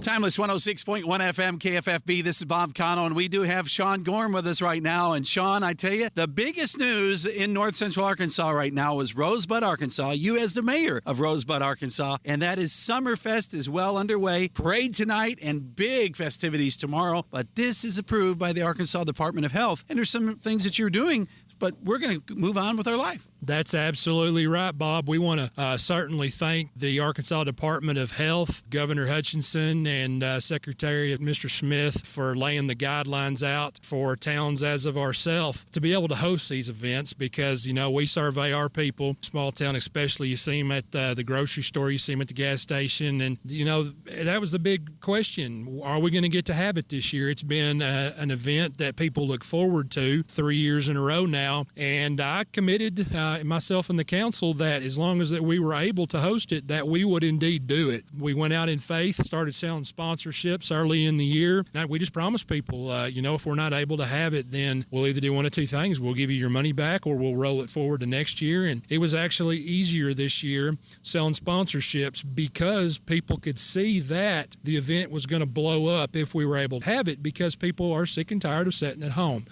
Timeless 106.1 FM KFFB. This is Bob Connell, and we do have Shawn Gorham with us right now. And Shawn, I tell you, the biggest news in North Central Arkansas right now is Rosebud, Arkansas. You as the mayor of Rosebud, Arkansas, and that is Summerfest is well underway. Parade tonight and big festivities tomorrow. But this is approved by the Arkansas Department of Health, and there's some things that you're doing, but we're going to move on with our life. That's absolutely right, Bob. We want to certainly thank the Arkansas Department of Health, Governor Hutchinson, and Secretary Mr. Smith for laying the guidelines out for towns as of ourselves to be able to host these events because, you know, we survey our people, small town especially. You see them at the grocery store, you see them at the gas station, and, you know, that was the big question. Are we going to get to have it this year? It's been an event that people look forward to 3 years in a row now, and I committed myself and the council that as long as that we were able to host it, that we would indeed do it. We went out in faith, started selling sponsorships early in the year. Now, we just promised people, you know, if we're not able to have it, then we'll either do one of two things. We'll give you your money back or we'll roll it forward to next year. And it was actually easier this year selling sponsorships because people could see that the event was going to blow up if we were able to have it because people are sick and tired of sitting at home.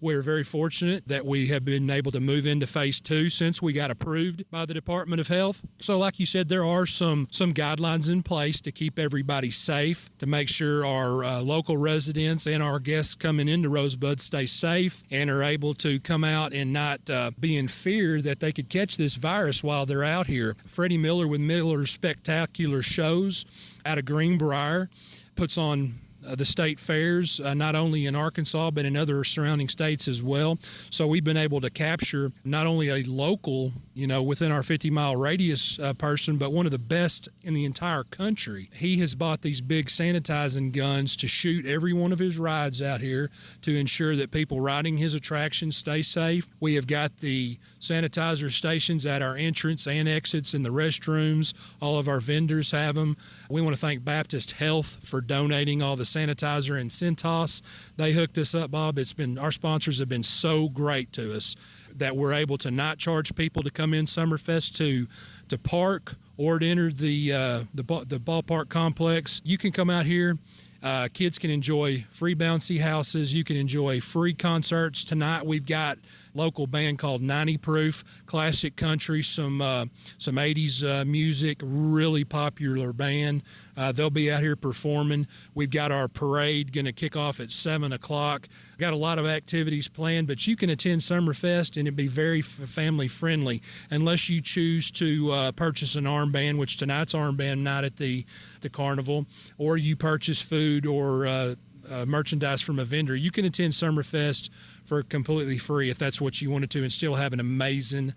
We're very fortunate that we have been able to move into phase 2 since we got approved by the Department of Health. So like you said, there are some guidelines in place to keep everybody safe, to make sure our local residents and our guests coming into Rosebud stay safe and are able to come out and not be in fear that they could catch this virus while they're out here. Freddie Miller with Miller's Spectacular Shows out of Greenbrier puts on the state fairs, not only in Arkansas, but in other surrounding states as well. So we've been able to capture not only a local, you know, within our 50-mile radius person, but one of the best in the entire country. He has bought these big sanitizing guns to shoot every one of his rides out here to ensure that people riding his attractions stay safe. We have got the sanitizer stations at our entrance and exits in the restrooms. All of our vendors have them. We want to thank Baptist Health for donating all the sanitizer and Centos. They hooked us up, Bob. Our sponsors have been so great to us that we're able to not charge people to come in Summerfest to park or to enter the ballpark complex. You can come out here. Kids can enjoy free bouncy houses. You can enjoy free concerts. Tonight we've got local band called 90 Proof, classic country, some 80s music, really popular band. They'll be out here performing. We've got our parade going to kick off at 7 o'clock. Got a lot of activities planned, but you can attend Summerfest and it'd be very family friendly unless you choose to purchase an armband, which tonight's armband night at the carnival, or you purchase food or merchandise from a vendor. You can attend Summerfest for completely free if that's what you wanted to and still have an amazing,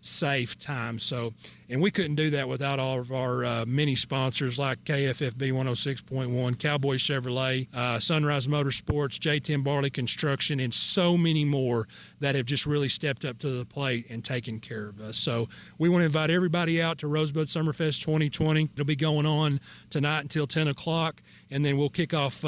safe time. So, and we couldn't do that without all of our many sponsors like KFFB 106.1, Cowboy Chevrolet, Sunrise Motorsports, J10 Barley Construction, and so many more that have just really stepped up to the plate and taken care of us. So we want to invite everybody out to Rosebud Summerfest 2020. It'll be going on tonight until 10 o'clock, and then we'll kick off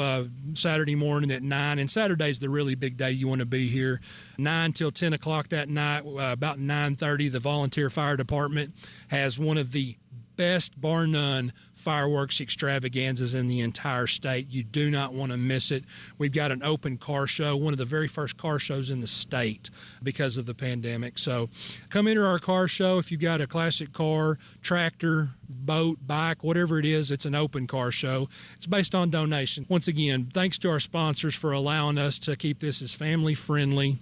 Saturday morning at 9. And Saturday's the really big day you want to be here. 9 till 10 o'clock that night, about 9:30, the Volunteer Fire Department has one of the best, bar none, fireworks extravaganzas in the entire state. You do not want to miss it. We've got an open car show, one of the very first car shows in the state because of the pandemic. So come enter our car show. If you've got a classic car, tractor, boat, bike, whatever it is, it's an open car show. It's based on donation. Once again, thanks to our sponsors for allowing us to keep this as family friendly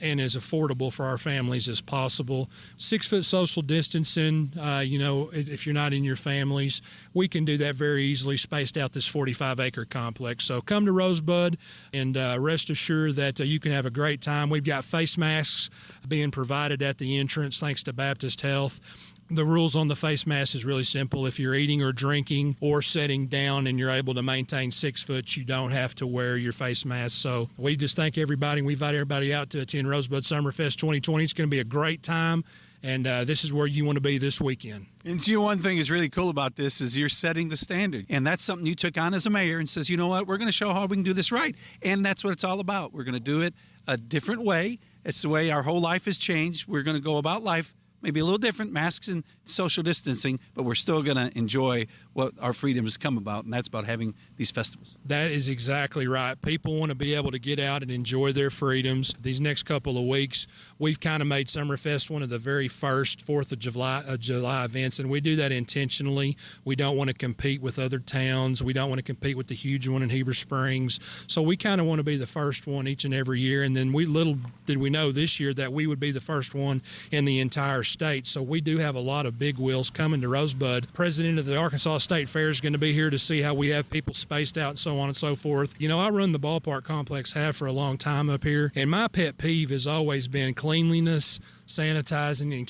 and as affordable for our families as possible. 6-foot social distancing, you know, if you're not in your families, we can do that very easily, spaced out this 45-acre complex. So come to Rosebud and rest assured that you can have a great time. We've got face masks being provided at the entrance thanks to Baptist Health. The rules on the face mask is really simple. If you're eating or drinking or sitting down and you're able to maintain 6 foot, you don't have to wear your face mask. So we just thank everybody. We invite everybody out to attend Rosebud Summerfest 2020. It's going to be a great time, and this is where you want to be this weekend. And you know, one thing is really cool about this is you're setting the standard, and that's something you took on as a mayor and says, you know what, we're going to show how we can do this right, and that's what it's all about. We're going to do it a different way. It's the way our whole life has changed. We're going to go about life maybe a little different, masks and social distancing, but we're still going to enjoy what our freedoms come about, and that's about having these festivals. That is exactly right. People want to be able to get out and enjoy their freedoms. These next couple of weeks, we've kind of made Summerfest one of the very first 4th of July events, and we do that intentionally. We don't want to compete with other towns. We don't want to compete with the huge one in Heber Springs. So we kind of want to be the first one each and every year, and then little did we know this year that we would be the first one in the entire state. So we do have a lot of big wheels coming to Rosebud. President of the Arkansas State Fair is going to be here to see how we have people spaced out and so on and so forth. You know, I run the ballpark complex, have for a long time up here, and my pet peeve has always been cleanliness, sanitizing, and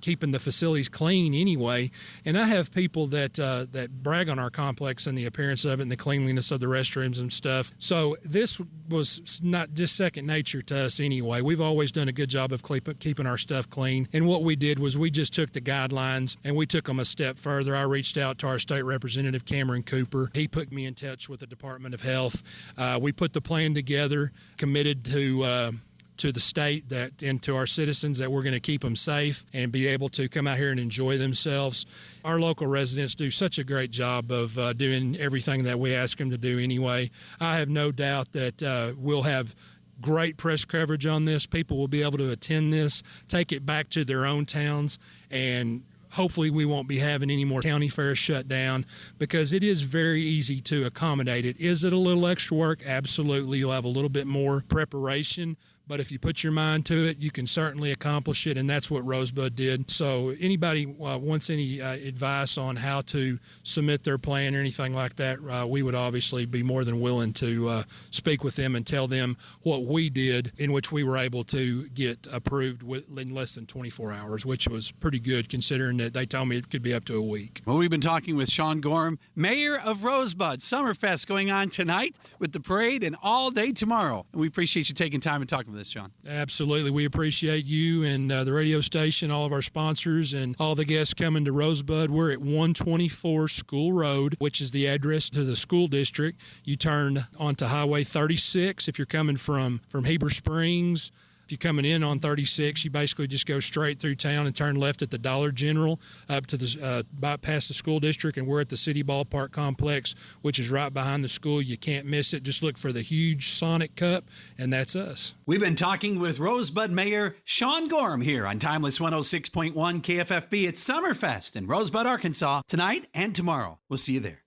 keeping the facilities clean anyway. And I have people that brag on our complex and the appearance of it and the cleanliness of the restrooms and stuff. So this was not just second nature to us anyway. We've always done a good job of keeping our stuff clean. And what we did was we just took the guidelines and we took them a step further. I reached out to our state representative, Cameron Cooper. He put me in touch with the Department of Health. We put the plan together, committed to the state and to our citizens that we're going to keep them safe and be able to come out here and enjoy themselves. Our local residents do such a great job of doing everything that we ask them to do anyway. I have no doubt that we'll have great press coverage on this. People will be able to attend this, take it back to their own towns, and hopefully we won't be having any more county fairs shut down, because it is very easy to accommodate it. Is it a little extra work? Absolutely. You'll have a little bit more preparation, but if you put your mind to it, you can certainly accomplish it, and that's what Rosebud did. So anybody wants any advice on how to submit their plan or anything like that, we would obviously be more than willing to speak with them and tell them what we did, in which we were able to get approved in less than 24 hours, which was pretty good considering that they told me it could be up to a week. Well, we've been talking with Shawn Gorham, Mayor of Rosebud. Summerfest going on tonight with the parade and all day tomorrow. And we appreciate you taking time and talking with us, Shawn. Absolutely. We appreciate you and the radio station, all of our sponsors, and all the guests coming to Rosebud. We're at 124 School Road, which is the address to the school district. You turn onto Highway 36 if you're coming from Heber Springs. If you're coming in on 36, you basically just go straight through town and turn left at the Dollar General up to the bypass the school district, and we're at the City Ballpark Complex, which is right behind the school. You can't miss it. Just look for the huge Sonic Cup, and that's us. We've been talking with Rosebud Mayor Shawn Gorham here on Timeless 106.1 KFFB at Summerfest in Rosebud, Arkansas, tonight and tomorrow. We'll see you there.